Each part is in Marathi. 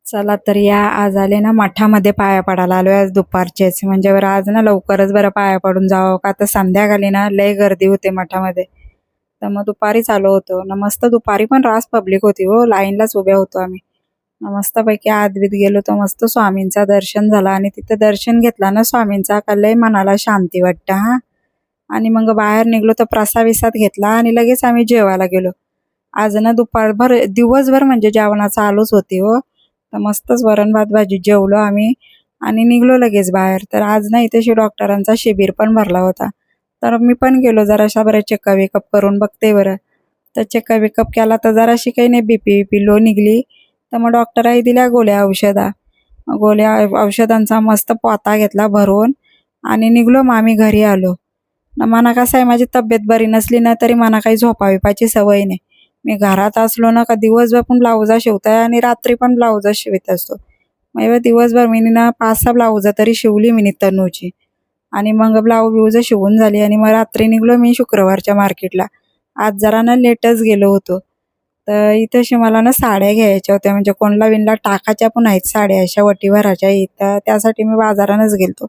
चला तर या आज आले ना मठामध्ये पाया पडायला आलोय आज दुपारचेच म्हणजे बरं आज ना लवकरच बरं पाया पडून जावं का तर संध्याकाळी ना लय गर्दी होते मठामध्ये. तर मग दुपारीच आलो होतो ना मस्त दुपारी पण रास पब्लिक होती हो लाईनलाच उभ्या होतो आम्ही. मस्तपैकी आतबीत गेलो तर मस्त स्वामींचा दर्शन झाला आणि तिथं दर्शन घेतला ना स्वामींचा का लय मनाला शांती वाटतं हा. आणि मग बाहेर निघलो तर प्रसाद विसाद घेतला आणि लगेच आम्ही जेवायला गेलो. आज ना दुपारभर दिवसभर म्हणजे जेवणाचं आलोच होती हो. तर मस्तच वरण भात भाजी जेवलो आम्ही आणि निघलो लगेच बाहेर. तर आज ना इथे डॉक्टरांचा शिबिर पण भरला होता. तर मी पण गेलो जराशा बरं चेकअप वेकअप करून बघते बरं. तर चेकअप वेकअप केला तर जराशी काही नाही बीपी बीपी लो निघली. तर मग डॉक्टरांनी दिल्या गोळ्या गोळ्या औषधांचा मस्त पोता घेतला भरून आणि निघलो मग आम्ही घरी आलो. ना मला कसं आहे माझी तब्येत बरी नसली ना तरी मला काही झोपा विपाची सवय नाही. मी घरात असलो ना का दिवसभर पण ब्लाउजा शिवताय आणि रात्री पण ब्लाउजा शिवत असतो. मग दिवसभर मी ना 5-6 ब्लाउजा तरी शिवली मी तनूची. आणि मग ब्लाऊज शिवून झाली आणि मग रात्री निघलो मी शुक्रवारच्या मार्केटला. आज जरा ना लेटच गेलो होतो. तर इथे मला ना साड्या घ्यायच्या होत्या म्हणजे कोणला विणला टाकाच्या पण आहेत साड्या अशा वटीभराच्या इथं त्यासाठी मी बाजारानच गेलतो.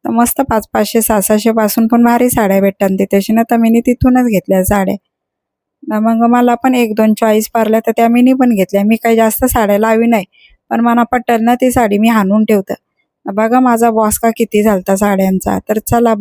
तर मस्त 500-500 600 पासून पण भारी साड्या भेटतात तिथे ना तर मी तिथूनच घेतल्या साड्या. मग मला पण 1-2 चॉईस पारल्या तर त्या मीनी पण घेतल्या. मी काही जास्त साड्या लावी नाही. पण मला पटेल ना ती साडी मी हाणून ठेवतं. बघा माझा बॉस का किती झालता साड्यांचा. तर चला